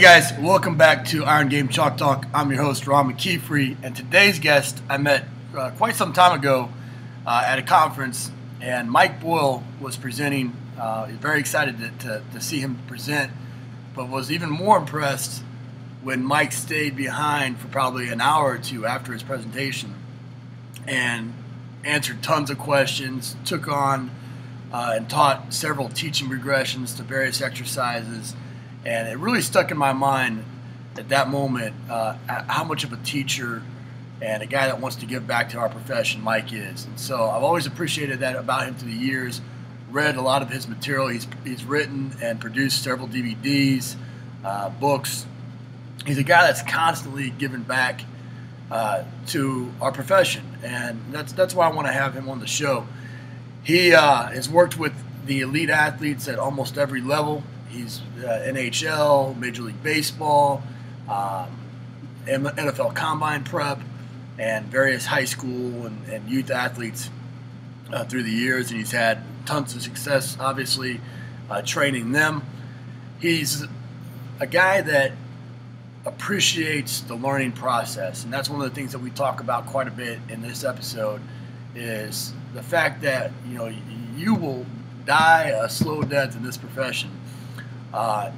guys, welcome back to Iron Game Chalk Talk. I'm your host, McKeefery, and today's guest I met quite some time ago at a conference, and Mike Boyle was presenting. Very excited to see him present, but was even more impressed when Mike stayed behind for probably an hour or two after his presentation and answered tons of questions, took on and taught several teaching regressions to various exercises. And it really stuck in my mind at that moment how much of a teacher and a guy that wants to give back to our profession Mike is. And so I've always appreciated that about him through the years. Read a lot of his material. He's written and produced several DVDs, books. He's a guy that's constantly giving back to our profession, and that's why I want to have him on the show. He has worked with the elite athletes at almost every level. He's NHL, Major League Baseball, NFL Combine Prep, and various high school and youth athletes through the years. And he's had tons of success, obviously, training them. He's a guy that appreciates the learning process, and that's one of the things that we talk about quite a bit in this episode, is the fact that you will die a slow death in this profession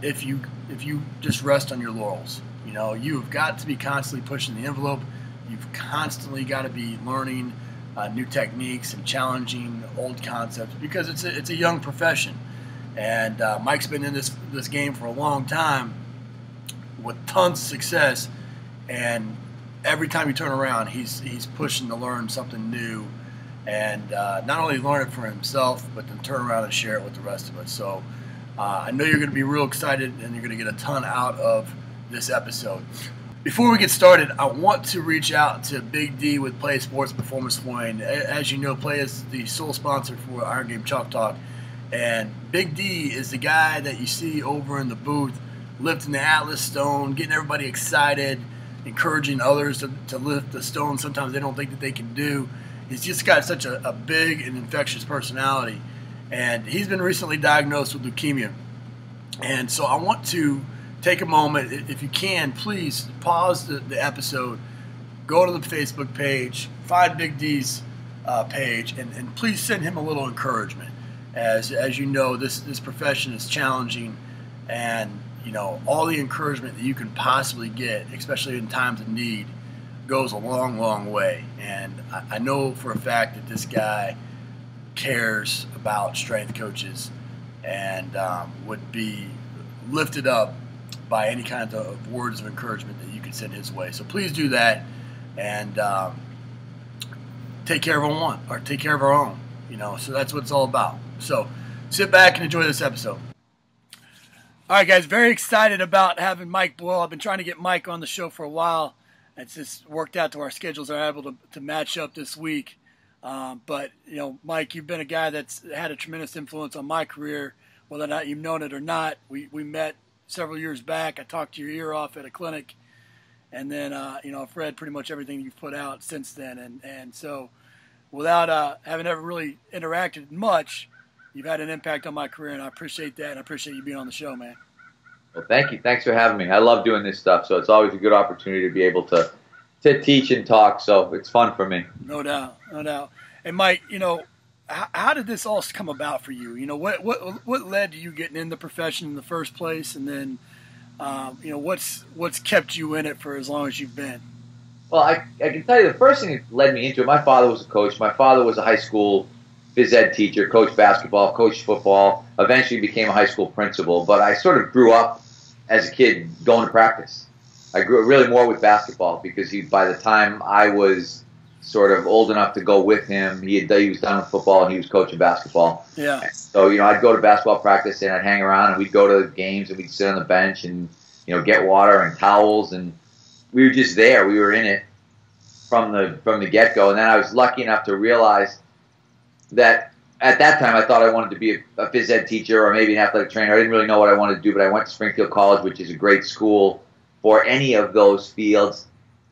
if you just rest on your laurels. You've got to be constantly pushing the envelope. You've constantly got to be learning new techniques and challenging old concepts, because it's a young profession. And Mike's been in this game for a long time with tons of success, and every time you turn around, he's pushing to learn something new, and not only learn it for himself, but then turn around and share it with the rest of us. So I know you're going to be real excited, and you're going to get a ton out of this episode. Before we get started, I want to reach out to Big D with Play Sports Performance Flooring. As you know, Play is the sole sponsor for Iron Game Chalk Talk, and Big D is the guy that you see over in the booth lifting the Atlas stone, getting everybody excited, encouraging others to lift the stone sometimes they don't think that they can do. He's just got such a big and infectious personality. And he's been recently diagnosed with leukemia. And so I want to take a moment, if you can, please pause the episode, go to the Facebook page, find Big D's page, and please send him a little encouragement. As you know, this profession is challenging, and all the encouragement that you can possibly get, especially in times of need, goes a long, long way. And I know for a fact that this guy cares about strength coaches and would be lifted up by any kind of words of encouragement that you can send his way. So please do that, and take care of our own. So that's what it's all about. So sit back and enjoy this episode. All right, guys, very excited about having Mike Boyle. I've been trying to get Mike on the show for a while. It's just worked out to our schedules are able to match up this week. But, Mike, you've been a guy that's had a tremendous influence on my career, whether or not you've known it or not. We met several years back. I talked your ear off at a clinic, and then, I've read pretty much everything you've put out since then. And so without having ever really interacted much, you've had an impact on my career, and I appreciate that, and I appreciate you being on the show, man. Well, thank you. Thanks for having me. I love doing this stuff, so it's always a good opportunity to be able to teach and talk, so it's fun for me. No doubt. And Mike, how did this all come about for you? What led to you getting in the profession in the first place, and then what's kept you in it for as long as you've been? Well, I can tell you the first thing that led me into it, my father was a coach. My father was a high school phys ed teacher, coached basketball, coached football, eventually became a high school principal. But I sort of grew up as a kid going to practice. I grew up really more with basketball because by the time I was sort of old enough to go with him, he was done with football and he was coaching basketball. Yeah. And so, I'd go to basketball practice and I'd hang around, and we'd go to the games and we'd sit on the bench and, get water and towels, and we were just there. We were in it from the get-go. And then I was lucky enough to realize that at that time I thought I wanted to be a phys ed teacher or maybe an athletic trainer. I didn't really know what I wanted to do, but I went to Springfield College, which is a great school for any of those fields.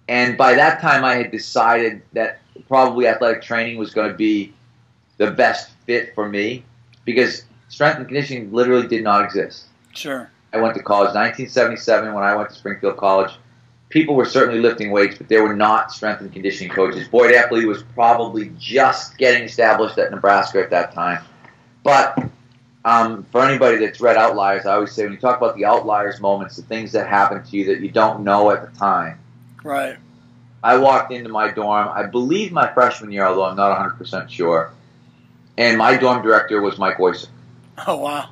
And by that time I had decided that probably athletic training was going to be the best fit for me, because strength and conditioning literally did not exist. Sure. I went to college, 1977, when I went to Springfield College, people were certainly lifting weights, but they were not strength and conditioning coaches. Boyd Epley was probably just getting established at Nebraska at that time. But for anybody that's read Outliers, I always say when you talk about the outliers moments, the things that happen to you that you don't know at the time. Right. I walked into my dorm, I believe my freshman year, although I'm not 100% sure, and my dorm director was Mike Oyser. Oh, wow.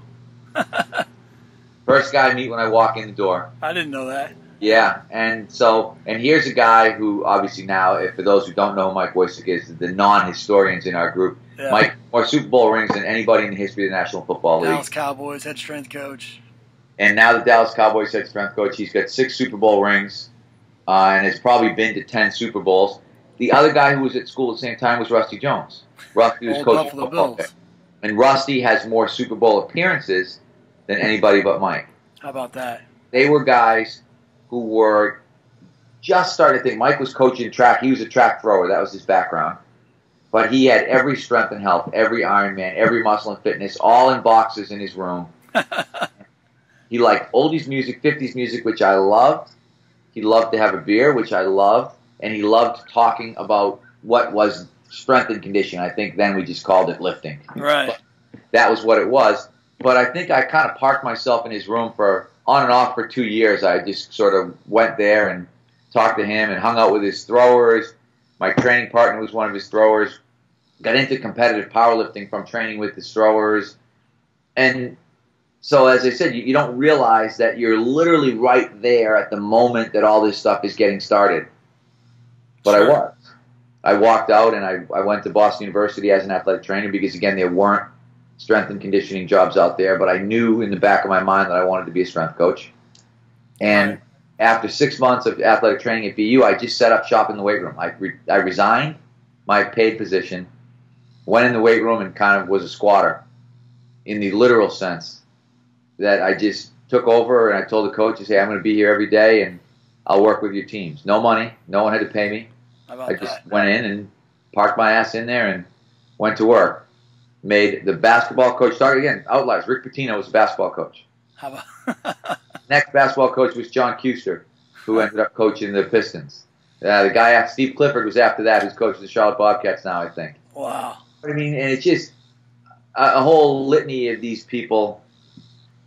First guy I meet when I walk in the door. I didn't know that. Yeah, and here's a guy who obviously now, for those who don't know who Mike Oyser is, the non-historians in our group, Yeah. Mike more Super Bowl rings than anybody in the history of the National Football League. Dallas Cowboys head strength coach. And now the Dallas Cowboys head strength coach. He's got 6 Super Bowl rings and has probably been to 10 Super Bowls. The other guy who was at school at the same time was Rusty Jones. Rusty was coaching Buffalo Bills. And Rusty has more Super Bowl appearances than anybody but Mike. How about that? They were guys who were just starting to think. Mike was coaching track. He was a track thrower. That was his background. But he had every strength and health, every Ironman, every muscle and fitness, all in boxes in his room. He liked oldies music, 50s music, which I loved. He loved to have a beer, which I loved. And he loved talking about what was strength and conditioning. I think then we just called it lifting. Right. But that was what it was. But I think I kind of parked myself in his room on and off for 2 years. I just sort of went there and talked to him and hung out with his throwers. My training partner was one of his throwers. Got into competitive powerlifting from training with his throwers. And so, as I said, you don't realize that you're literally right there at the moment that all this stuff is getting started. But Sure. I was. I walked out and I went to Boston University as an athletic trainer because, again, there weren't strength and conditioning jobs out there. But I knew in the back of my mind that I wanted to be a strength coach. And after 6 months of athletic training at BU, I just set up shop in the weight room. I resigned my paid position, went in the weight room and kind of was a squatter in the literal sense. That I just took over and I told the coaches, hey, I'm going to be here every day and I'll work with your teams. No money. No one had to pay me. I just went in and parked my ass in there and went to work. Made the basketball coach, talk again, outliers. Rick Pitino was a basketball coach. How about Next basketball coach was John Kuster, who ended up coaching the Pistons. The guy after Steve Clifford was after that, who's coaching the Charlotte Bobcats now, I think. Wow. I mean, and it's just a whole litany of these people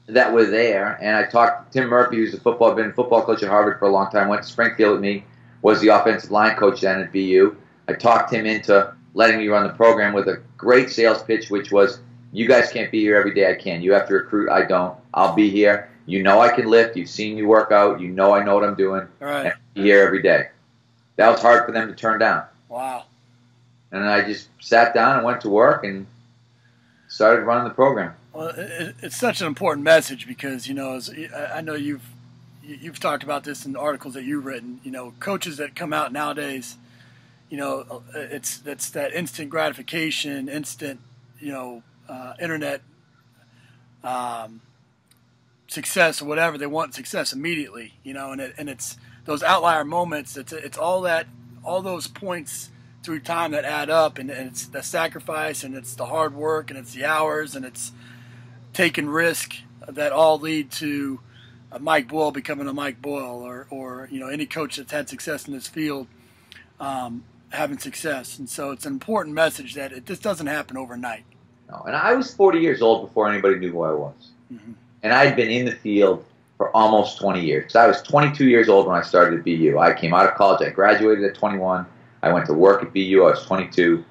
that were there. And I talked to Tim Murphy, who's been a football coach at Harvard for a long time, went to Springfield with me, was the offensive line coach then at BU. I talked him into letting me run the program with a great sales pitch, which was, you guys can't be here every day. I can. You have to recruit. I don't. I'll be here. You know I can lift. You've seen me work out. You know I know what I'm doing. Right. And I'll be here every day. That was hard for them to turn down. Wow. And I just sat down and went to work and started running the program. Well, it's such an important message because, you know, I know you've talked about this in articles that you've written. You know, coaches that come out nowadays, you know, it's that instant gratification, instant, you know, internet success or whatever. They want success immediately, you know, and it's those outlier moments. It's all those points through time that add up, and it's the sacrifice, and it's the hard work, and it's the hours, and it's taking risk that all lead to Mike Boyle becoming a Mike Boyle, or you know, any coach that's had success in this field having success. And so it's an important message that it just doesn't happen overnight. No, and I was 40 years old before anybody knew who I was. Mm-hmm. And I'd been in the field for almost 20 years. So I was 22 years old when I started at BU. I came out of college. I graduated at 21. I went to work at BU. I was 22.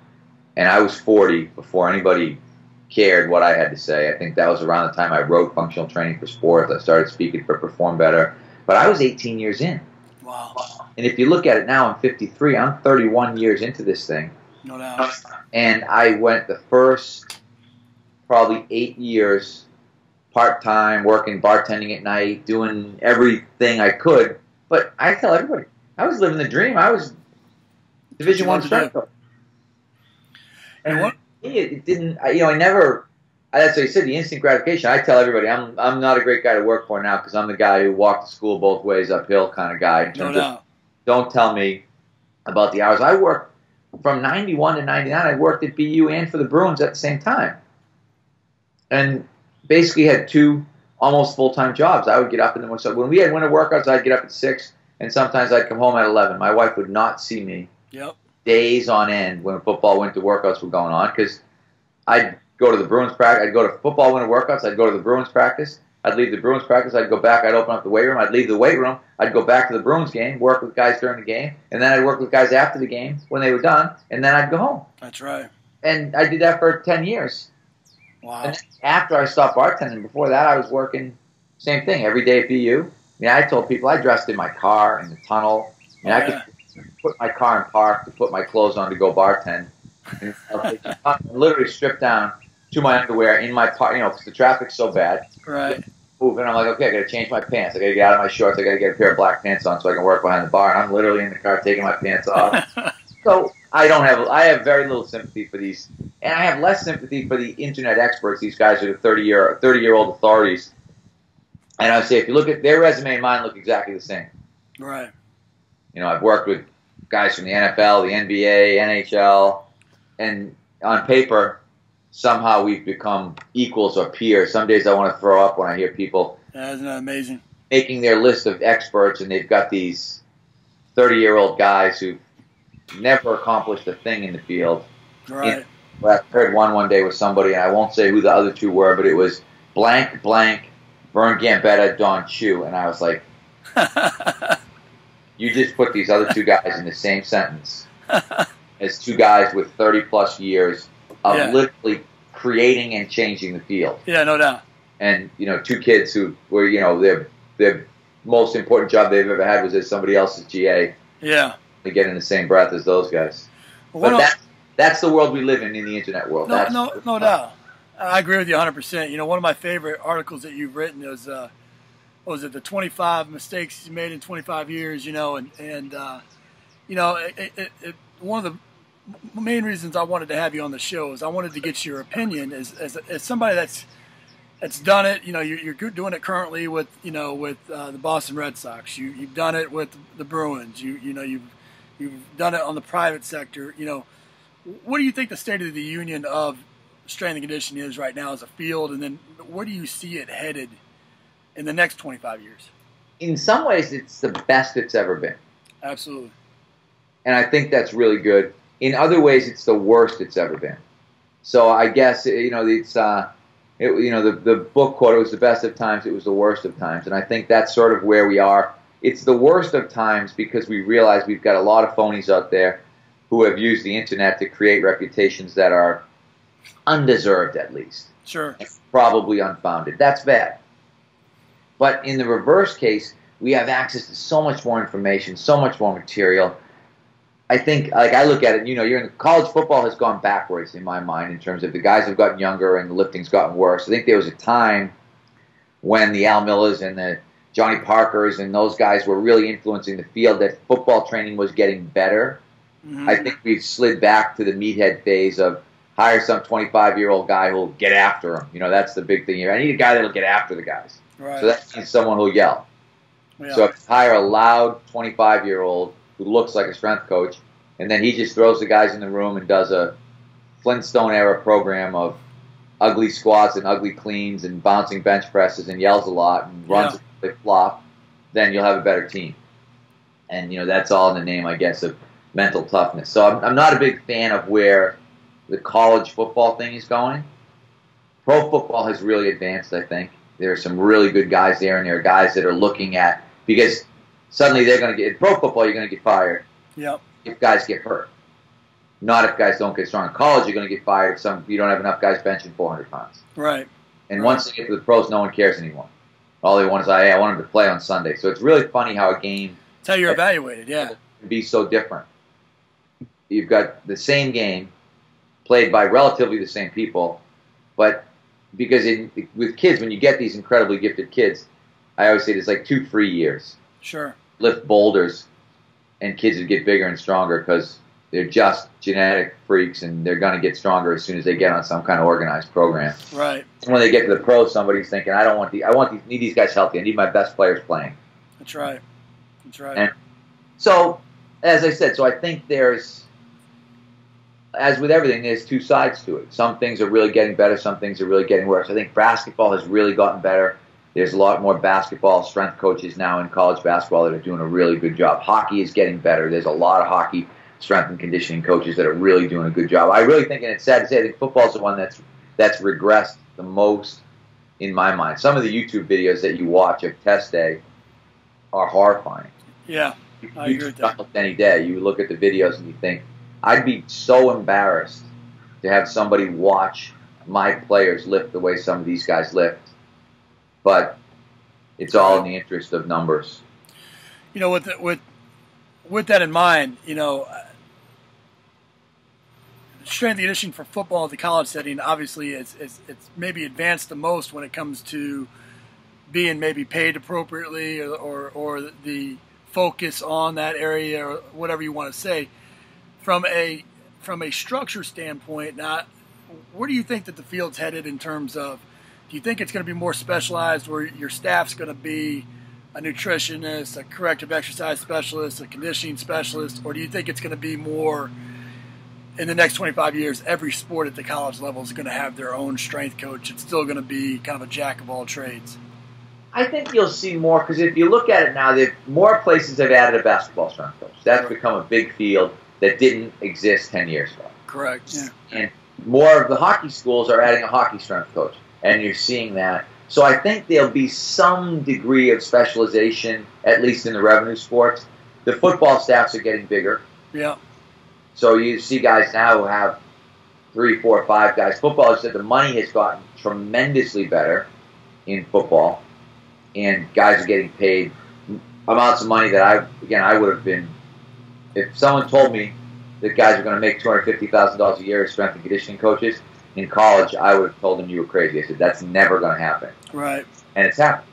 And I was 40 before anybody cared what I had to say. I think that was around the time I wrote Functional Training for Sports. I started speaking for Perform Better. But I was 18 years in. Wow. And if you look at it now, I'm 53. I'm 31 years into this thing. No doubt. And I went the first probably 8 years part-time, working, bartending at night, doing everything I could. But I tell everybody, I was living the dream. I was Division I strength coach. And it didn't, you know, I never, that's what I said, the instant gratification. I tell everybody, I'm not a great guy to work for now because I'm the guy who walked to school both ways uphill kind of guy. In terms of, don't tell me about the hours. I worked from 91 to 99. I worked at BU and for the Bruins at the same time. And basically had two almost full-time jobs. I would get up in the morning. So when we had winter workouts, I'd get up at 6, and sometimes I'd come home at 11. My wife would not see me days on end when football winter workouts were going on, because I'd go to the Bruins practice. I'd go to football winter workouts. I'd go to the Bruins practice. I'd leave the Bruins practice. I'd go back. I'd open up the weight room. I'd leave the weight room. I'd go back to the Bruins game, work with guys during the game, and then I'd work with guys after the game when they were done, and then I'd go home. That's right. And I did that for 10 years. Wow. And after I stopped bartending, before that, I was working same thing every day at BU. I mean, I told people I dressed in my car in the tunnel. I mean, I could put my car in park to put my clothes on to go bartend. And literally stripped down to my underwear in my car, because the traffic's so bad. Right. And I'm like, okay, I got to change my pants. I got to get out of my shorts. I got to get a pair of black pants on so I can work behind the bar. And I'm literally in the car taking my pants off. So I have very little sympathy for these, and I have less sympathy for the internet experts. These guys are the 30-year-old authorities. And I would say, if you look at their resume and mine, look exactly the same. Right. I've worked with guys from the NFL, the NBA, NHL, and on paper, somehow we've become equals or peers. Some days I want to throw up when I hear people Isn't that amazing? Making their list of experts, and they've got these 30-year-old guys who've never accomplished a thing in the field. Right. I heard one day with somebody, and I won't say who the other two were, but it was blank, Vern Gambetta, Don Chu, and I was like, you just put these other two guys in the same sentence as two guys with 30-plus years of literally creating and changing the field. Yeah, no doubt. And, two kids who were, their most important job they've ever had was as somebody else's GA. Yeah. To get in the same breath as those guys. Well, but that's the world we live in the internet world. No doubt. I agree with you 100%. One of my favorite articles that you've written is, what was it, the 25 mistakes you made in 25 years, one of the main reasons I wanted to have you on the show is I wanted to get your opinion as somebody that's done it. You're doing it currently with the Boston Red Sox. You've done it with the Bruins. You've done it on the private sector. What do you think the state of the union of strength and conditioning is right now as a field, and then where do you see it headed in the next 25 years? In some ways, it's the best it's ever been. Absolutely. And I think that's really good. In other ways, it's the worst it's ever been. So I guess, it's the book quote, it was the best of times, it was the worst of times. And I think that's sort of where we are. It's the worst of times because we realize we've got a lot of phonies out there who have used the internet to create reputations that are undeserved, at least. Sure. Probably unfounded. That's bad. But in the reverse case, we have access to so much more information, so much more material. I think, I look at it, you're in college football has gone backwards in my mind in terms of the guys have gotten younger and the lifting's gotten worse. I think there was a time when the Al Millers and the Johnny Parkers and those guys were really influencing the field, that football training was getting better. Mm-hmm. I think we've slid back to the meathead phase of hire some 25-year-old guy who'll get after him. That's the big thing here. I need a guy that'll get after the guys. Right. So that means someone who'll yell. Yeah. So if I hire a loud 25-year-old who looks like a strength coach, and then he just throws the guys in the room and does a Flintstone-era program of ugly squats and ugly cleans and bouncing bench presses and yells a lot and runs a flop, then you'll have a better team. And, that's all in the name, I guess, of mental toughness. So I'm not a big fan of where the college football thing is going. Pro football has really advanced, I think. There are some really good guys there, and there are guys that are looking at, because suddenly they're going to get, in pro football, you're going to get fired if guys get hurt. Not if guys don't get strong. In college, you're going to get fired if you don't have enough guys benching 400 pounds. Right. And once they get to the pros, no one cares anymore. All they want is, hey, I want them to play on Sunday. So it's really funny how a game... That's how you're evaluated, yeah. Can be so different. You've got the same game played by relatively the same people, but because with kids, when you get these incredibly gifted kids, I always say there's like 2 free years. Sure. Lift boulders, and kids would get bigger and stronger because they're just genetic freaks, and they're going to get stronger as soon as they get on some kind of organized program. Right. And when they get to the pros, somebody's thinking, need these guys healthy. I need my best players playing. That's right. That's right. And so, as I said, I think there's, as with everything, there's 2 sides to it. Some things are really getting better. Some things are really getting worse. I think basketball has really gotten better. There's a lot more basketball strength coaches now in college basketball that are doing a really good job. Hockey is getting better. There's a lot of hockey strength and conditioning coaches that are really doing a good job. I really think, and it's sad to say, I think football is the one that's regressed the most in my mind. Some of the YouTube videos that you watch of test day are horrifying. Yeah, I agree with that. Any day, you look at the videos and you think, I'd be so embarrassed to have somebody watch my players lift the way some of these guys lift. But it's all in the interest of numbers. You know, with that in mind, you know, strength and conditioning for football at the college setting, obviously, it's maybe advanced the most when it comes to being maybe paid appropriately or the focus on that area or whatever you want to say. From a structure standpoint, now, where do you think that the field's headed in terms of? Do you think it's going to be more specialized where your staff's going to be a nutritionist, a corrective exercise specialist, a conditioning specialist, or do you think it's going to be more in the next 25 years, every sport at the college level is going to have their own strength coach? It's still going to be kind of a jack of all trades. I think you'll see more because if you look at it now, more places have added a basketball strength coach. That's become a big field that didn't exist 10 years ago. Correct, yeah. And more of the hockey schools are adding a hockey strength coach. And you're seeing that. So I think there'll be some degree of specialization, at least in the revenue sports. The football staffs are getting bigger. Yeah. So you see guys now who have 3, 4, 5 guys. Football is that the money has gotten tremendously better in football. And guys are getting paid amounts of money that I would have been, if someone told me that guys are going to make $250,000 a year as strength and conditioning coaches, in college, I would have told them you were crazy. I said, that's never going to happen. Right. And it's happened.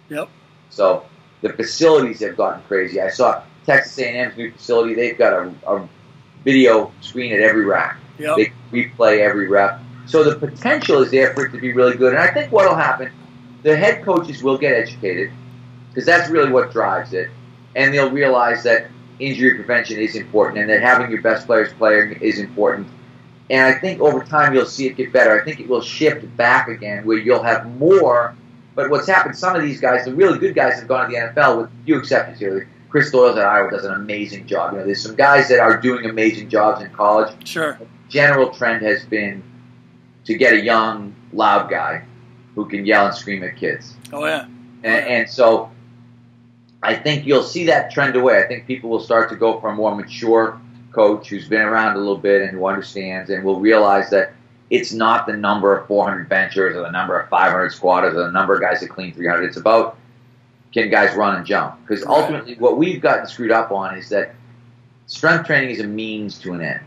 Yep. So the facilities have gotten crazy. I saw Texas A&M's new facility. They've got a video screen at every rack. Yep. They replay every rep. So the potential is there for it to be really good. And I think what will happen, the head coaches will get educated because that's really what drives it. And they'll realize that injury prevention is important and that having your best players playing is important. And I think over time you'll see it get better. I think it will shift back again where you'll have more. But what's happened, some of these guys, the really good guys have gone to the NFL with few exceptions here. Chris Doyle at Iowa does an amazing job. You know, there's some guys that are doing amazing jobs in college. Sure. The general trend has been to get a young, loud guy who can yell and scream at kids. Oh, yeah. And so I think you'll see that trend away. I think people will start to go for a more mature coach who's been around a little bit and who understands and will realize that it's not the number of 400 benchers or the number of 500 squatters or the number of guys that clean 300. It's about can guys run and jump. Because ultimately what we've gotten screwed up on is that strength training is a means to an end,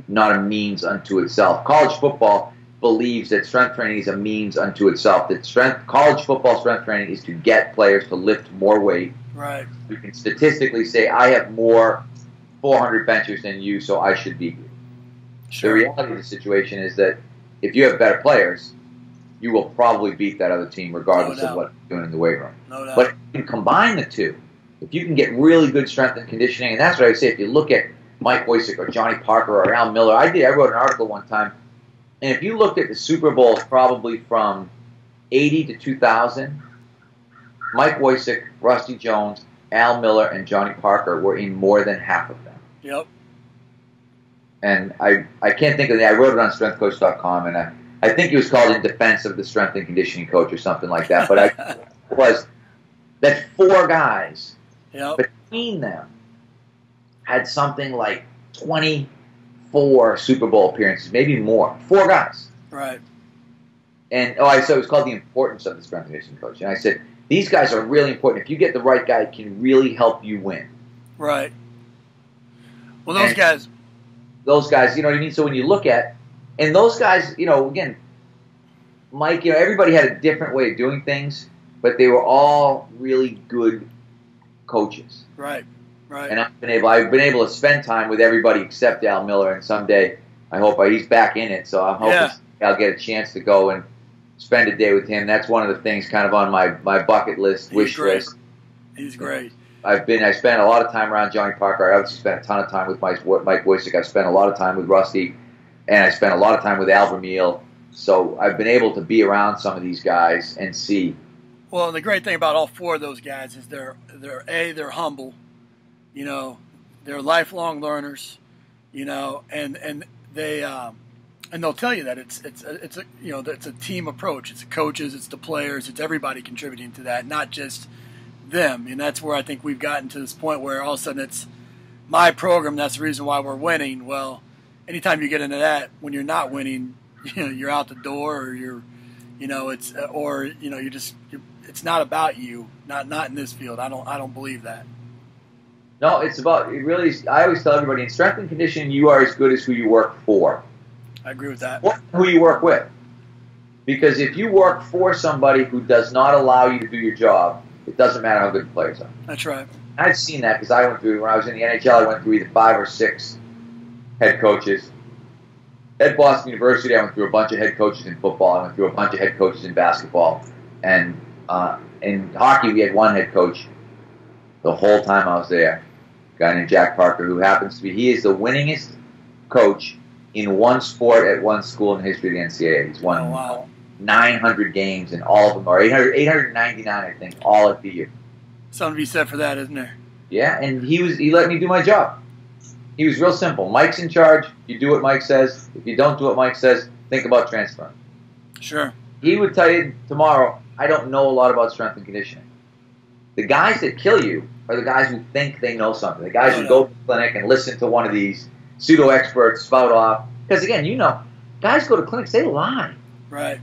not a means unto itself. College football believes that strength training is a means unto itself, that college football strength training is to get players to lift more weight. Right. You can statistically say, I have more 400 benchers than you, so I should beat you. Sure. The reality of the situation is that if you have better players, you will probably beat that other team regardless of what you're doing in the weight room. No doubt. But if you can combine the two, if you can get really good strength and conditioning, and that's what I would say, if you look at Mike Woysick or Johnny Parker or Al Miller, I wrote an article one time, and if you looked at the Super Bowls probably from 80 to 2000, Mike Woysick, Rusty Jones, Al Miller, and Johnny Parker were in more than half of them. Yep. And I can't think of the I wrote it on strengthcoach.com, and I think it was called In Defense of the Strength and Conditioning Coach or something like that. But it was that 4 guys between them had something like 24 Super Bowl appearances, maybe more. 4 guys. Right. And so it was called The Importance of the Strength and Conditioning Coach. And I said, these guys are really important. If you get the right guy, it can really help you win. Right. Well, those guys, you know what I mean? So when you look at, and those guys, you know, again, Mike, you know, everybody had a different way of doing things, but they were all really good coaches. Right, right. And I've been able to spend time with everybody except Al Miller, and someday I hope he's back in it, so I'm hoping I'll get a chance to go and spend a day with him. That's one of the things kind of on my bucket list, wish list. He's great. I spent a lot of time around Johnny Parker. I obviously spent a ton of time with Mike Woysick. I've spent a lot of time with Rusty, and I spent a lot of time with Al Vermeil. So I've been able to be around some of these guys and see Well, the great thing about all four of those guys is they're humble, you know, they're lifelong learners, you know, and they and they'll tell you that it's a you know, it's a team approach. It's the coaches, it's the players, it's everybody contributing to that, not just them. And that's where I think we've gotten to this point where all of a sudden it's my program. That's the reason why we're winning. Well, anytime you get into that, when you're not winning, you know, you're out the door, or you're, you know, it's or you know, it's not about you. Not in this field. I don't believe that. No, it's about, it really is. I always tell everybody, in strength and conditioning, you are as good as who you work for. I agree with that. Or who you work with. Because if you work for somebody who does not allow you to do your job, it doesn't matter how good the players are. That's right. I've seen that because I went through, when I was in the NHL, I went through either 5 or 6 head coaches. At Boston University, I went through a bunch of head coaches in football. I went through a bunch of head coaches in basketball. And in hockey, we had one head coach the whole time I was there, a guy named Jack Parker, who happens to be, he is the winningest coach in one sport at one school in the history of the NCAA. He's won 900 games, and all of them are 899, I think, all at BU. Something to be said for that, isn't there? Yeah, and he let me do my job. He was real simple. Mike's in charge. You do what Mike says. If you don't do what Mike says, think about transferring. Sure. He would tell you tomorrow, I don't know a lot about strength and conditioning. The guys that kill you are the guys who think they know something. The guys who go to the clinic and listen to one of these pseudo-experts spout off. Because, again, you know, guys go to clinics, they lie. Right.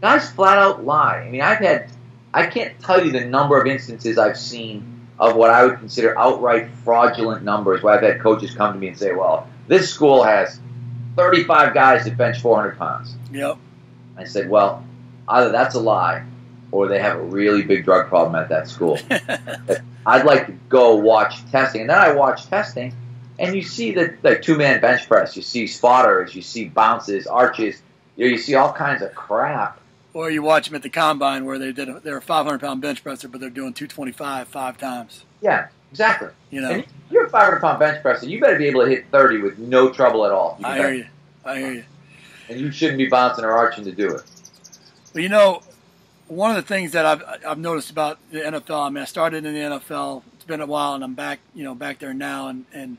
Guys flat out lie. I mean, I can't tell you the number of instances I've seen of what I would consider outright fraudulent numbers where I've had coaches come to me and say, well, this school has 35 guys that bench 400 pounds. Yep. I said, well, either that's a lie or they have a really big drug problem at that school. I'd like to go watch testing. And then I watch testing, and you see the like 2-man bench press. You see spotters. You see bounces, arches. You see all kinds of crap. Or you watch them at the combine where they're a 500-pound bench presser, but they're doing 225 5 times. Yeah, exactly. You know, and if you're a 500-pound bench presser, you better be able to hit 30 with no trouble at all. I hear you. And you shouldn't be bouncing or arching to do it. Well, you know, one of the things that I've noticed about the NFL, I mean, I started in the NFL. It's been a while, and I'm back there now, and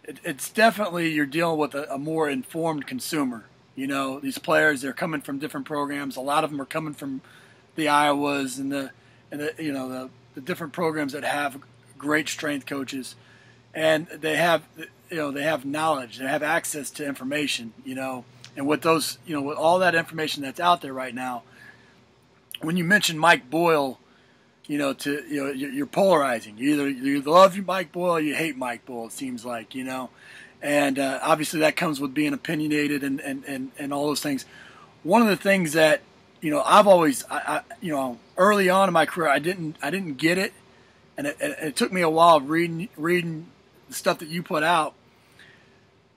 it's definitely, you're dealing with a more informed consumer. You know, these players, they're coming from different programs. A lot of them are coming from the Iowas and the different programs that have great strength coaches, and they have knowledge, they have access to information. You know, and with those, you know, with all that information that's out there right now, when you mention Mike Boyle, you know, you're polarizing. You either love Mike Boyle or you hate Mike Boyle. It seems like, you know. And obviously that comes with being opinionated and all those things. One of the things that, you know, I've always, you know, early on in my career, I didn't get it, and it took me a while reading the stuff that you put out.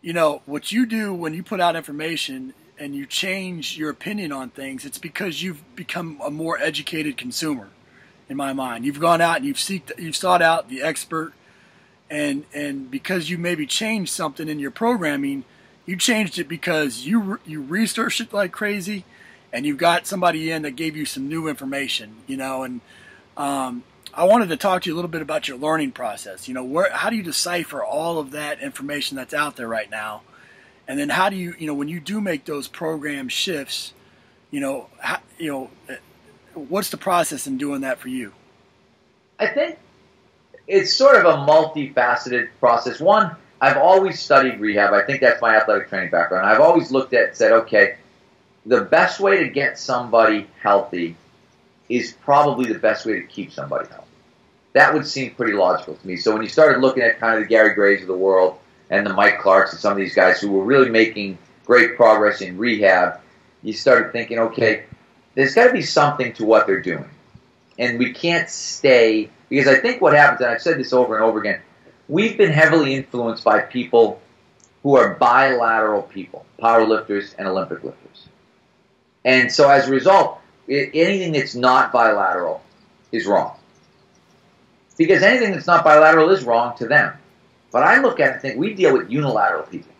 You know, what you do when you put out information and you change your opinion on things, it's because you've become a more educated consumer, in my mind. You've gone out and you've sought out the expert. And because you maybe changed something in your programming, you changed it because you researched it like crazy, and you've got somebody in that gave you some new information, you know. And I wanted to talk to you a little bit about your learning process. You know, how do you decipher all of that information that's out there right now, and then how do you, you know, when you do make those program shifts, you know, what's the process in doing that for you? I think it's sort of a multifaceted process. One, I've always studied rehab. I think that's my athletic training background. I've always looked at and said, okay, the best way to get somebody healthy is probably the best way to keep somebody healthy. That would seem pretty logical to me. So when you started looking at kind of the Gary Grays of the world and the Mike Clarks and some of these guys who were really making great progress in rehab, you started thinking, okay, there's got to be something to what they're doing. And we can't stay... Because I think what happens, and I've said this over and over again, we've been heavily influenced by people who are bilateral people, power lifters and Olympic lifters. And so as a result, anything that's not bilateral is wrong. Because anything that's not bilateral is wrong to them. But I look at it and think we deal with unilateral people.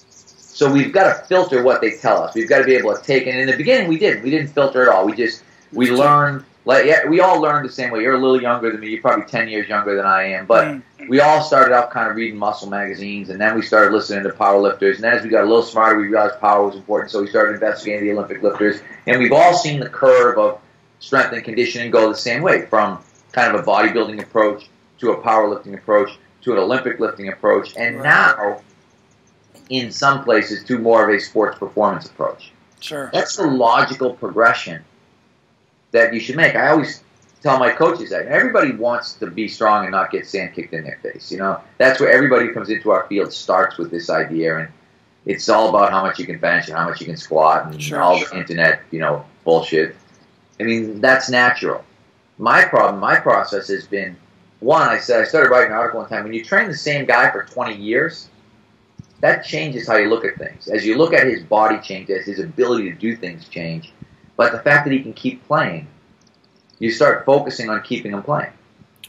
So we've got to filter what they tell us. We've got to be able to take it. And in the beginning we didn't. We didn't filter at all. We learned Like, yeah, we all learned the same way. You're a little younger than me. You're probably 10 years younger than I am. But we all started out kind of reading muscle magazines, and then we started listening to powerlifters. And then as we got a little smarter, we realized power was important, so we started investigating the Olympic lifters. And we've all seen the curve of strength and conditioning go the same way, from kind of a bodybuilding approach to a powerlifting approach to an Olympic lifting approach, and now, in some places, to more of a sports performance approach. Sure. That's the logical progression that you should make. I always tell my coaches that everybody wants to be strong and not get sand kicked in their face. You know, that's where everybody who comes into our field starts with this idea, and it's all about how much you can bench and how much you can squat and all the internet, you know, bullshit. I mean, that's natural. My problem, my process has been, one, I started writing an article one time. When you train the same guy for 20 years, that changes how you look at things. As you look at his body change, as his ability to do things change, but the fact that he can keep playing, you start focusing on keeping him playing.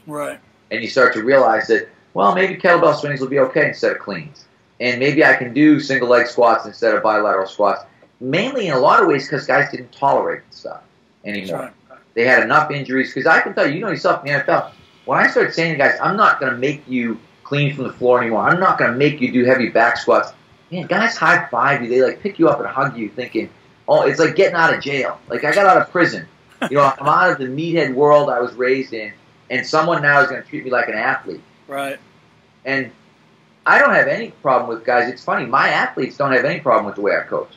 Right. And you start to realize that, well, maybe kettlebell swings will be okay instead of cleans. And maybe I can do single leg squats instead of bilateral squats. Mainly in a lot of ways because guys didn't tolerate the stuff anymore. Right. They had enough injuries. Because I can tell you, you know yourself in the NFL, when I started saying to guys, I'm not going to make you clean from the floor anymore. I'm not going to make you do heavy back squats. Man, guys high-five you. They like pick you up and hug you thinking, oh, it's like getting out of jail. Like I got out of prison. You know, I'm out of the meathead world I was raised in, and someone now is going to treat me like an athlete. Right. And I don't have any problem with guys. It's funny. My athletes don't have any problem with the way I coach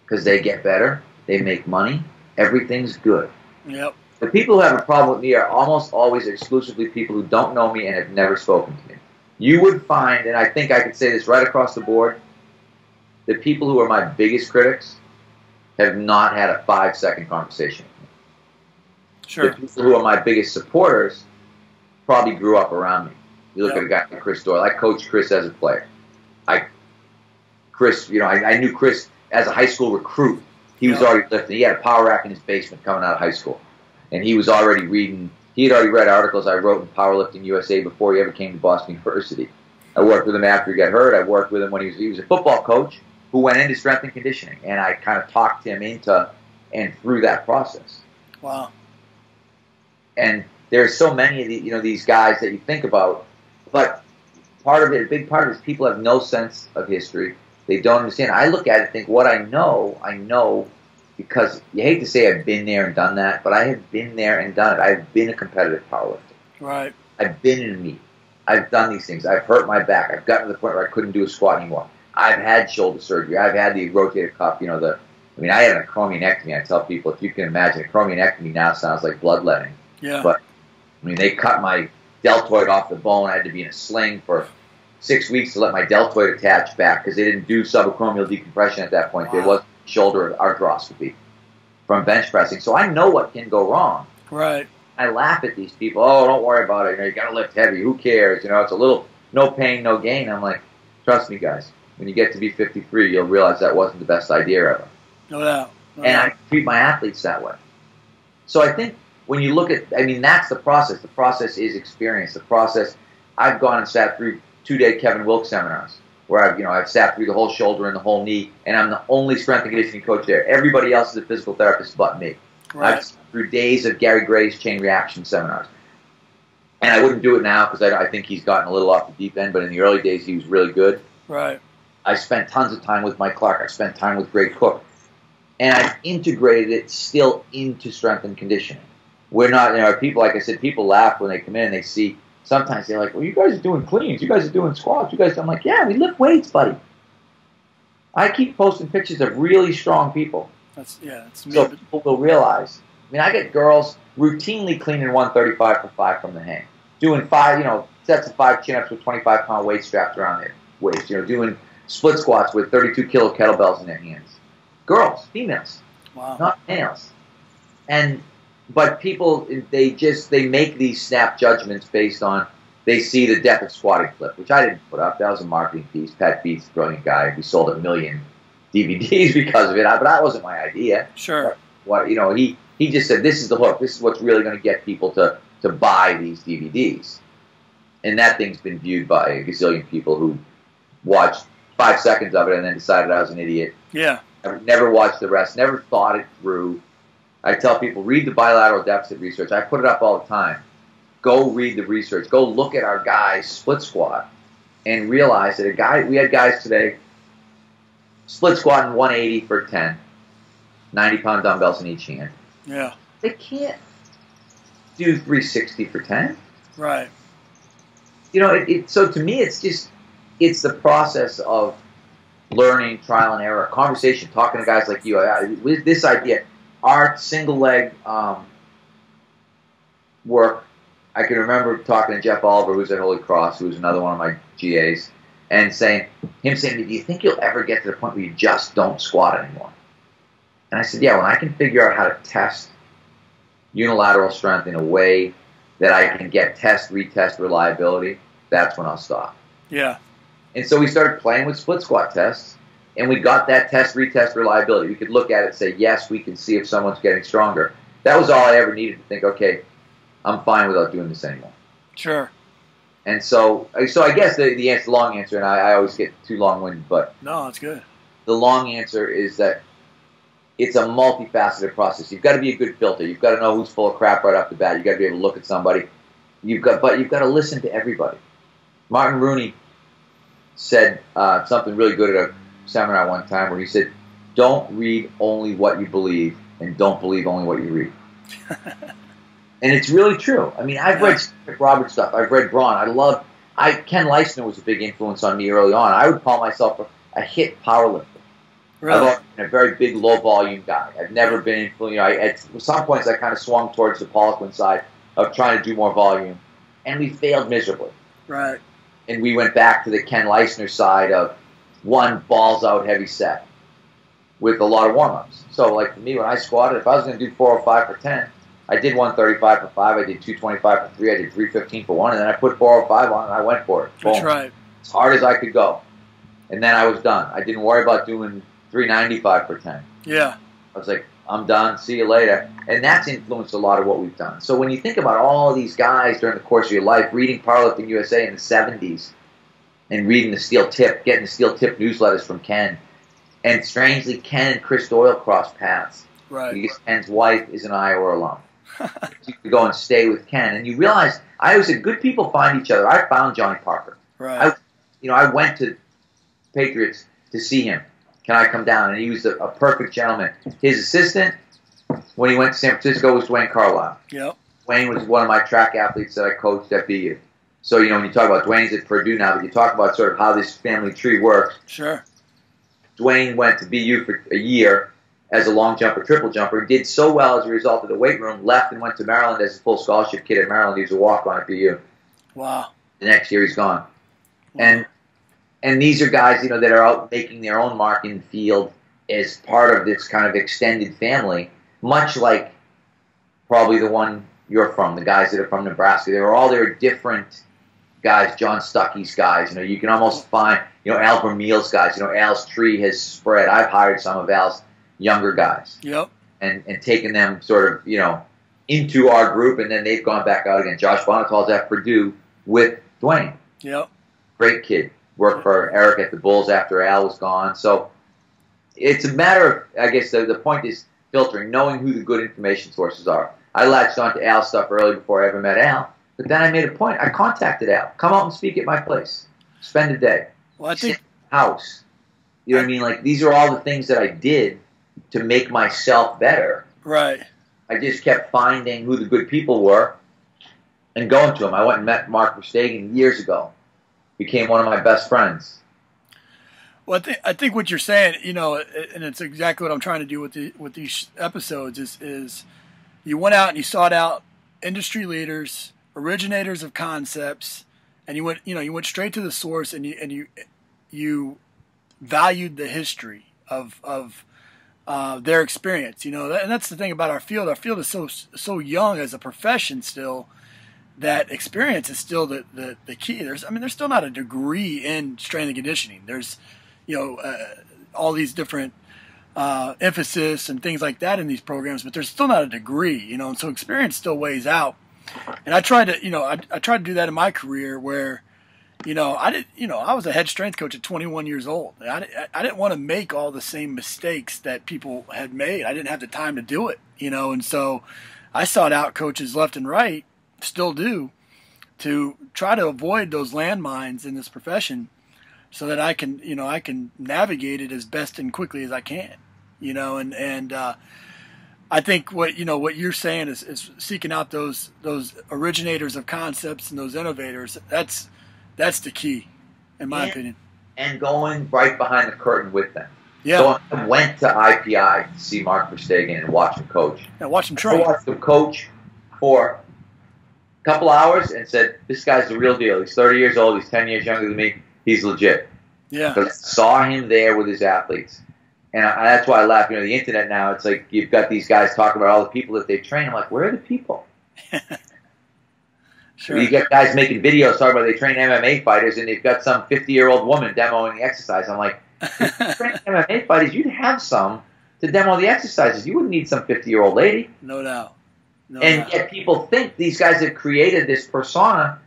because they get better. They make money. Everything's good. Yep. The people who have a problem with me are almost always exclusively people who don't know me and have never spoken to me. You would find, and I think I could say this right across the board, the people who are my biggest critics have not had a 5-second conversation with me. Sure. The people who are my biggest supporters probably grew up around me. You look at a guy like Chris Doyle. I coached Chris as a player. I knew Chris as a high school recruit. He was already lifting. He had a power rack in his basement coming out of high school. And he was already reading. He had already read articles I wrote in Powerlifting USA before he ever came to Boston University. I worked with him after he got hurt. I worked with him when he was a football coach who went into strength and conditioning. And I kind of talked him into and through that process. Wow. And there's so many of these guys that you think about, but a big part of it is people have no sense of history. They don't understand. I look at it and think, what I know because you hate to say I've been there and done that, but I have been there and done it. I've been a competitive powerlifter. Right. I've been in a meet. I've done these things. I've hurt my back. I've gotten to the point where I couldn't do a squat anymore. I've had shoulder surgery. I've had the rotator cuff, I had a acromion-ectomy. I tell people, if you can imagine, a acromion-ectomy now sounds like bloodletting. Yeah. But, they cut my deltoid off the bone. I had to be in a sling for 6 weeks to let my deltoid attach back because they didn't do subacromial decompression at that point. Wow. There was shoulder arthroscopy from bench pressing. So I know what can go wrong. Right. I laugh at these people. Oh, don't worry about it. You got to lift heavy. Who cares? It's a little no pain, no gain. I'm like, trust me, guys. When you get to be 53, you'll realize that wasn't the best idea ever. No doubt. And I treat my athletes that way. So I think when you look at, that's the process. The process is experience. The process, I've gone and sat through 2-day Kevin Wilkes seminars where I've sat through the whole shoulder and the whole knee, and I'm the only strength and conditioning coach there. Everybody else is a physical therapist but me. Right. I've sat through days of Gary Gray's chain reaction seminars. And I wouldn't do it now because I think he's gotten a little off the deep end, but in the early days he was really good. Right. I spent tons of time with Mike Clark. I spent time with Greg Cook. And I've integrated it still into strength and conditioning. We're not, people, like I said, people laugh when they come in and they see, sometimes they're like, well, you guys are doing cleans. You guys are doing squats. I'm like, yeah, we lift weights, buddy. I keep posting pictures of really strong people. That's so people will realize. I get girls routinely cleaning 135 for 5 from the hang. Doing 5, sets of 5 chin-ups with 25-pound weights strapped around their waist. Doing split squats with 32-kilo kettlebells in their hands. Girls, females, wow. Not males. But people, they make these snap judgments based on, they see the depth of squatting clip, which I didn't put up. That was a marketing piece. Pat Beats, brilliant guy. We sold 1 million DVDs because of it, but that wasn't my idea. Sure. He just said, this is the hook. This is what's really going to get people to buy these DVDs. And that thing's been viewed by a gazillion people who watched 5 seconds of it and then decided I was an idiot. Yeah. I never watched the rest, never thought it through. I tell people, read the bilateral deficit research. I put it up all the time. Go read the research. Go look at our guys' split squat and realize that we had guys today split squatting 180 for 10, 90-pound dumbbells in each hand. Yeah. They can't do 360 for 10. Right. You know, so to me, it's the process of learning, trial and error, conversation, talking to guys like you. With this idea, our single leg work, I can remember talking to Jeff Oliver, who's at Holy Cross, who was another one of my GAs, and saying to me, do you think you'll ever get to the point where you just don't squat anymore? And I said, yeah, when I can figure out how to test unilateral strength in a way that I can get retest reliability, that's when I'll stop. Yeah. And so we started playing with split squat tests, and we got that retest reliability. We could look at it and say, yes, we can see if someone's getting stronger. That was all I ever needed to think, okay, I'm fine without doing this anymore. Sure. And so I guess the long answer, and I always get too long-winded, but no, it's good. The long answer is that it's a multifaceted process. You've got to be a good filter. You've got to know who's full of crap right off the bat. You've got to be able to look at somebody. But you've got to listen to everybody. Martin Rooney said something really good at a seminar one time where he said, don't read only what you believe and don't believe only what you read. And it's really true. I mean, I've read Robert stuff. I've read Braun. Ken Leistner was a big influence on me early on. I would call myself a hit powerlifter. Really? I've always been a very big, low-volume guy. I've never been influenced. At some points, I kind of swung towards the Poliquin side of trying to do more volume. And we failed miserably. Right. And we went back to the Ken Leistner side of one balls-out heavy set with a lot of warm-ups. So, like for me, when I squatted, if I was going to do 405 for 10, I did 135 for 5, I did 225 for 3, I did 315 for 1, and then I put 405 on and I went for it. Boom. That's right. As hard as I could go. And then I was done. I didn't worry about doing 395 for 10. Yeah. I was like, I'm done, see you later. And that's influenced a lot of what we've done. So when you think about all these guys during the course of your life, reading Powerlifting USA in the 70s, and reading the Steel Tip, getting the Steel Tip newsletters from Ken, and strangely, Ken and Chris Doyle crossed paths. Right. Because Ken's wife is an Iowa alum. You could go and stay with Ken, and you realize, I always said, good people find each other. I found Johnny Parker. Right. I went to Patriots to see him. Can I come down? And he was a perfect gentleman. His assistant, when he went to San Francisco, was Dwayne Carlisle. Yep. Dwayne was one of my track athletes that I coached at BU. So, when you talk about Dwayne's at Purdue now, but you talk about sort of how this family tree works. Sure. Dwayne went to BU for a year as a long jumper, triple jumper, did so well as a result of the weight room, left and went to Maryland as a full scholarship kid at Maryland. He was a walk-on at BU. Wow. The next year he's gone. Wow. And these are guys, that are out making their own mark in the field as part of this kind of extended family, much like probably the one you're from, the guys that are from Nebraska. They're different guys, John Stuckey's guys. You can almost find, Al Vermeil's guys. Al's tree has spread. I've hired some of Al's younger guys. Yep. And taken them sort of, into our group, and then they've gone back out again. Josh Bonatall's at Purdue with Dwayne. Yep. Great kid. Worked for Eric at the Bulls after Al was gone. So it's a matter of, I guess the point is filtering, knowing who the good information sources are. I latched on to Al's stuff early before I ever met Al, but then I made a point. I contacted Al. Come out and speak at my place. Spend a day. Well, I think... Sit in the house. You know what I mean? Like, these are all the things that I did to make myself better. Right. I just kept finding who the good people were and going to them. I went and met Mark Verstegen years ago. Became one of my best friends. Well, I think what you're saying, and it's exactly what I'm trying to do with these episodes is you went out and you sought out industry leaders, originators of concepts, and you went straight to the source, and you valued the history of their experience. And that's the thing about our field. Our field is so young as a profession still. That experience is still the key. There's still not a degree in strength and conditioning. There's, all these different emphasis and things like that in these programs, but there's still not a degree, and so experience still weighs out. And I tried to, I tried to do that in my career where, I was a head strength coach at 21 years old. I didn't want to make all the same mistakes that people had made. I didn't have the time to do it, and so I sought out coaches left and right, still do, to try to avoid those landmines in this profession so that I can navigate it as best and quickly as I can, and I think what you're saying is seeking out those originators of concepts and those innovators. That's the key, in my opinion. And going right behind the curtain with them. Yeah. So I went to IPI to see Mark Verstegen and watch him coach. Yeah, watch him train. I watched him coach for a couple hours and said, this guy's the real deal. He's 30 years old. He's 10 years younger than me. He's legit. Yeah. Because I saw him there with his athletes. And that's why I laugh. The internet now, it's like you've got these guys talking about all the people that they train. I'm like, where are the people? Sure. You get guys making videos talking about they train MMA fighters, and they've got some 50-year-old woman demoing the exercise. I'm like, if you train MMA fighters, you'd have some to demo the exercises. You wouldn't need some 50-year-old lady. No doubt. Yet people think these guys have created this persona.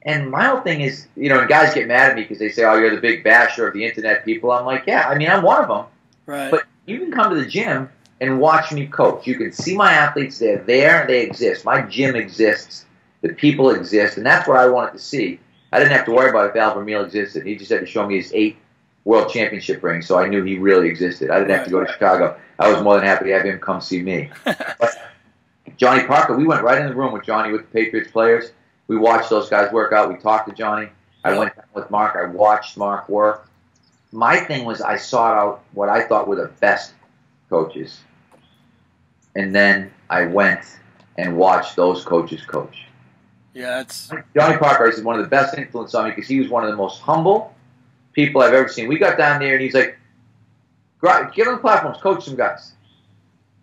And my whole thing is, and guys get mad at me because they say, oh, you're the big basher of the internet people. I'm like, yeah, I'm one of them. Right. But you can come to the gym and watch me coach. You can see my athletes. They're there. They exist. My gym exists. The people exist, and that's what I wanted to see. I didn't have to worry about if Al Vermeil existed. He just had to show me his 8 world championship rings, so I knew he really existed. I didn't have to go to Chicago. I was more than happy to have him come see me. But Johnny Parker, we went right in the room with Johnny, with the Patriots players. We watched those guys work out. We talked to Johnny. I went down with Mark. I watched Mark work. My thing was I sought out what I thought were the best coaches, and then I went and watched those coaches coach. Yeah, Johnny Parker is one of the best influence on me because he was one of the most humble people I've ever seen. We got down there and he's like, get on the platforms, coach some guys.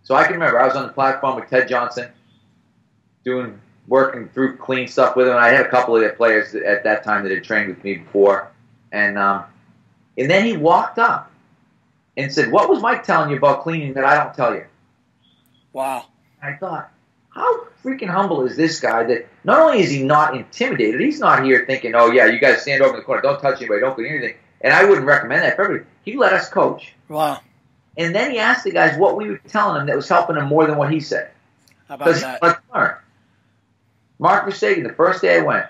So I can remember I was on the platform with Ted Johnson, working through clean stuff with him. And I had a couple of their players at that time that had trained with me before. And then he walked up and said, what was Mike telling you about cleaning that I don't tell you? Wow. I thought, how freaking humble is this guy that not only is he not intimidated, he's not here thinking, oh, yeah, you guys stand over in the corner, don't touch anybody, don't clean anything. And I wouldn't recommend that for everybody. He let us coach. Wow. And then he asked the guys what we were telling him that was helping him more than what he said. How about that? Let's learn. Mark Verstegen, the first day I went,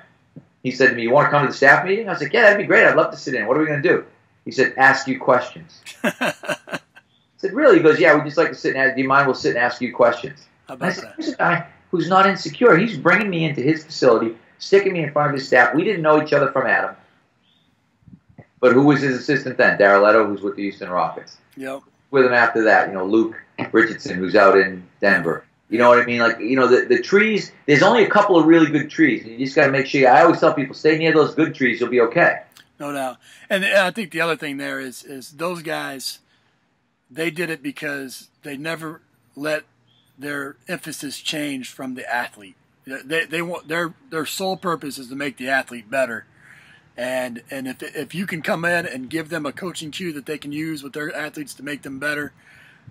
he said to me, you want to come to the staff meeting? I was like, yeah, that'd be great. I'd love to sit in. What are we going to do? He said, ask you questions. I said, really? He goes, yeah, we'd just like to sit and ask. Do you mind? We'll sit and ask you questions. How about I said, here's a guy who's not insecure. He's bringing me into his facility, sticking me in front of his staff. We didn't know each other from Adam. But who was his assistant then? Darrell Leto, who's with the Houston Rockets. Yep. With him after that, Luke Richardson, who's out in Denver. You know what I mean? Like, the trees, there's only a couple of really good trees. And you just got to make sure, I always tell people, stay near those good trees, you'll be okay. No doubt. And I think the other thing there is those guys, they did it because they never let their emphasis change from the athlete. They want their sole purpose is to make the athlete better. And if you can come in and give them a coaching cue that they can use with their athletes to make them better,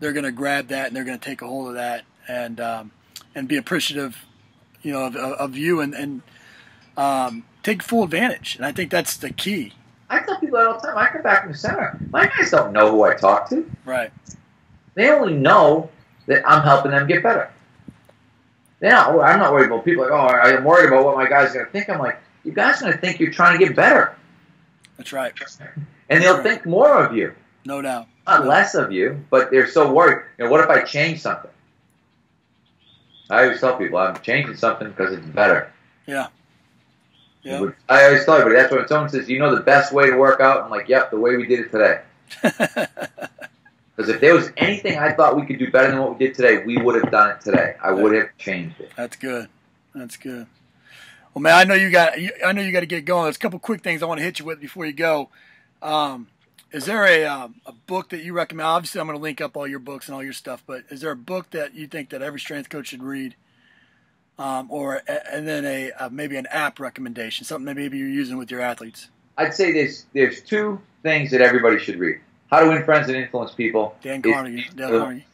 they're going to grab that and they're going to take a hold of that and be appreciative, of you and take full advantage. And I think that's the key. I tell people that all the time. I come back from the center. My guys don't know who I talk to. Right. They only know that I'm helping them get better. I'm not worried about people like, oh, I'm worried about what my guy's going to think. I'm like, you guys are going to think you're trying to get better. That's right. And they'll think more of you. No doubt. Not less of you, but they're so worried. What if I change something? I always tell people, I'm changing something because it's better. Yeah. Yeah. I always tell everybody, that's when someone says, the best way to work out? I'm like, yep, the way we did it today. Because if there was anything I thought we could do better than what we did today, we would have done it today. I would have changed it. That's good. That's good. Well, man, I know you got to get going. There's a couple quick things I want to hit you with before you go. Is there a book that you recommend? Obviously, I'm going to link up all your books and all your stuff, but is there a book that you think that every strength coach should read? And then maybe an app recommendation, something that maybe you're using with your athletes? I'd say there's 2 things that everybody should read. How to Win Friends and Influence People. Dale Carnegie.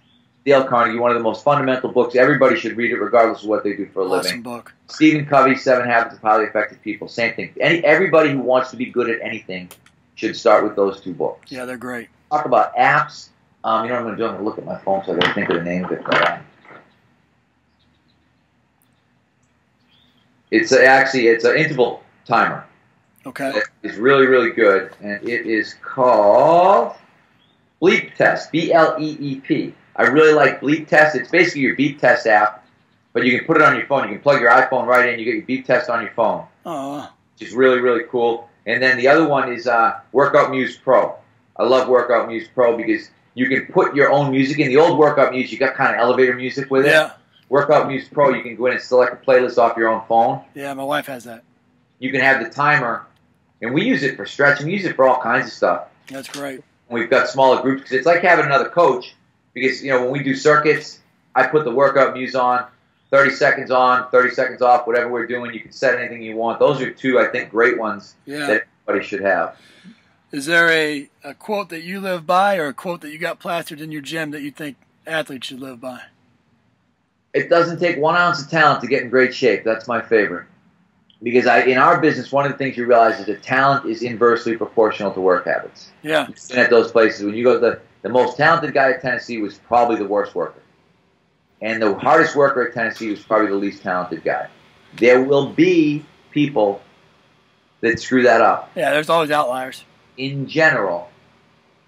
Dale Carnegie, one of the most fundamental books. Everybody should read it regardless of what they do for a living. Awesome book. Stephen Covey's 7 Habits of Highly Effective People. Same thing. Everybody who wants to be good at anything should start with those 2 books. Yeah, they're great. Talk about apps. You know what I'm going to do? I'm going to look at my phone so I can think of the name of it. It's an interval timer. Okay. It's really, really good, and it is called Bleep Test. BLEEP. I really like Bleep Test. It's basically your beep test app, but you can put it on your phone. You can plug your iPhone right in. You get your beep test on your phone. Oh. Which is really, really cool. And then the other one is Workout Muse Pro. I love Workout Muse Pro because you can put your own music in. The old Workout Muse, you got kind of elevator music with it. Yeah. Workout Muse Pro, you can go in and select a playlist off your own phone. Yeah, my wife has that. You can have the timer, and we use it for stretching. We use it for all kinds of stuff. That's great. We've got smaller groups because it's like having another coach. Because when we do circuits, I put the Workout Muse on, 30 seconds on, 30 seconds off, whatever we're doing. You can set anything you want. Those are 2, I think, great ones that everybody should have. Is there a quote that you live by, or a quote that you got plastered in your gym that you think athletes should live by? It doesn't take 1 ounce of talent to get in great shape. That's my favorite. Because in our business, one of the things you realize is that talent is inversely proportional to work habits. Yeah. You've been at those places. When you go to the most talented guy at Tennessee was probably the worst worker. And the hardest worker at Tennessee was probably the least talented guy. There will be people that screw that up. Yeah, there's always outliers. In general,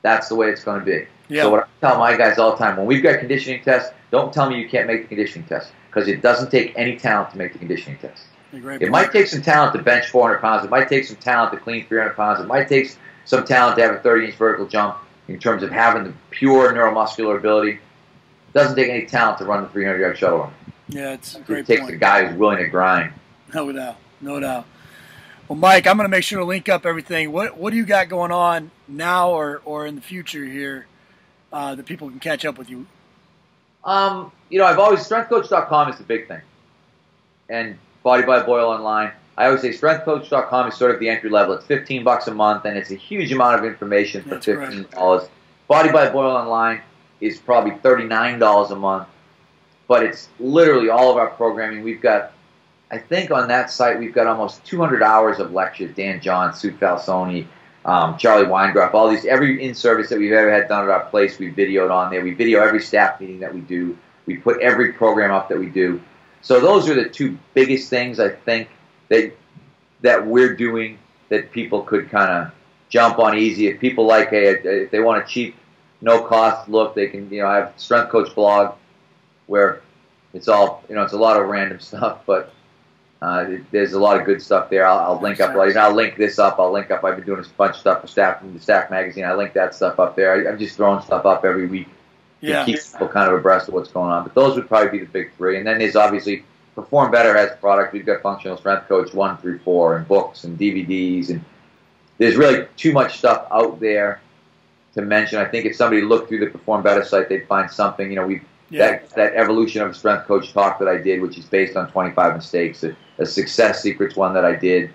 that's the way it's going to be. Yeah. So what I tell my guys all the time, when we've got conditioning tests, don't tell me you can't make the conditioning test, because it doesn't take any talent to make the conditioning test. It might take some talent to bench 400 pounds. It might take some talent to clean 300 pounds. It might take some talent to have a 30-inch vertical jump in terms of having the pure neuromuscular ability. It doesn't take any talent to run the 300-yard shuttle run. Yeah, it's a great It takes a guy who's willing to grind. No doubt. No doubt. Well, Mike, I'm going to make sure to link up everything. What do you got going on now or in the future here that people can catch up with you? I've always, strengthcoach.com is the big thing. And Body by Boyle online. I always say strengthcoach.com is sort of the entry level. It's $15 a month, and it's a huge amount of information for $15. Right. Body by Boyle online is probably $39 a month, but it's literally all of our programming. We've got, I think on that site, we've got almost 200 hours of lectures. Dan John, Sue Falsoni, Charlie Weingraf, all these, every in-service that we've ever had done at our place, we videoed on there. We video every staff meeting that we do. We put every program up that we do. So those are the 2 biggest things I think that we're doing that people could kind of jump on easy. If people like, if they want a cheap, no-cost look, they can, I have Strength Coach blog where it's all, it's a lot of random stuff, but there's a lot of good stuff there. I'll link up. I'll link this up. I'll link up. I've been doing a bunch of stuff for Staff, the Staff magazine. I link that stuff up there. I'm just throwing stuff up every week. To keep people kind of abreast of what's going on. But those would probably be the big 3. And then there's obviously Perform Better has product. We've got Functional Strength Coach 1 through 4 and books and DVDs. And there's really too much stuff out there to mention. I think if somebody looked through the Perform Better site, they'd find something. That evolution of a strength coach talk that I did, which is based on 25 mistakes, a success secrets one that I did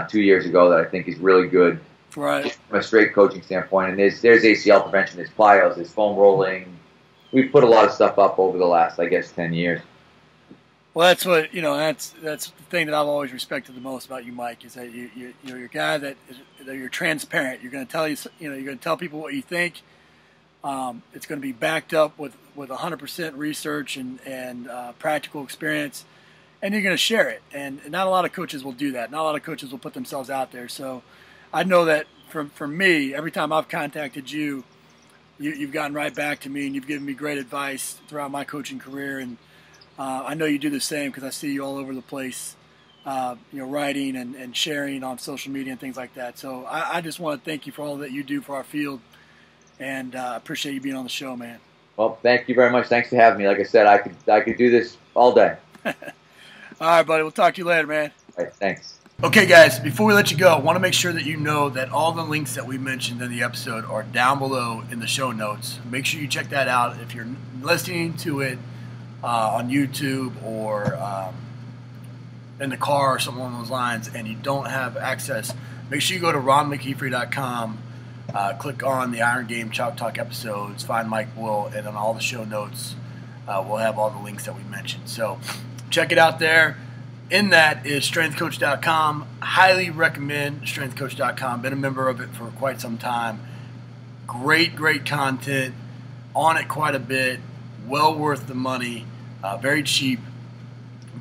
2 years ago that I think is really good. Right. From a straight coaching standpoint, and there's ACL prevention, there's plyos, there's foam rolling. We've put a lot of stuff up over the last, 10 years. Well, that's what that's the thing that I've always respected the most about you, Mike, is that you're a guy that you're transparent. You're going to tell you're going to tell people what you think. It's going to be backed up with 100% research and practical experience, and you're going to share it. And not a lot of coaches will do that. Not a lot of coaches will put themselves out there. So I know that for me, every time I've contacted you, you've gotten right back to me, and you've given me great advice throughout my coaching career. And I know you do the same because I see you all over the place, writing and sharing on social media and things like that. So I just want to thank you for all that you do for our field, and appreciate you being on the show, man. Well, thank you very much. Thanks for having me. Like I said, I could do this all day. All right, buddy. We'll talk to you later, man. All right, thanks. Okay, guys, before we let you go, I want to make sure that you know that all the links that we mentioned in the episode are down below in the show notes. Make sure you check that out. If you're listening to it on YouTube or in the car or something along those lines and you don't have access, make sure you go to ronmckeefery.com click on the Iron Game Chalk Talk episodes, find Mike Boyle, and on all the show notes, we'll have all the links that we mentioned. So check it out there. In that is strengthcoach.com. Highly recommend strengthcoach.com. Been a member of it for quite some time. Great content. On it quite a bit. Well worth the money. Very cheap,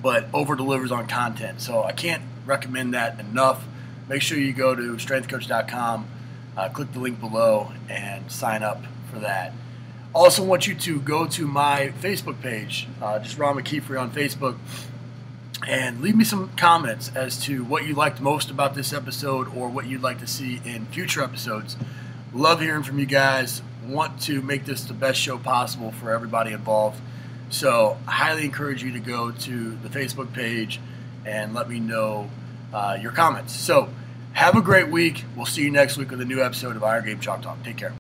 but over-delivers on content. So I can't recommend that enough. Make sure you go to strengthcoach.com, click the link below, and sign up for that. Also want you to go to my Facebook page, just Ron McKeefery on Facebook, and leave me some comments as to what you liked most about this episode or what you'd like to see in future episodes. Love hearing from you guys. Want to make this the best show possible for everybody involved. So I highly encourage you to go to the Facebook page and let me know your comments. So have a great week. We'll see you next week with a new episode of Iron Game Chalk Talk. Take care.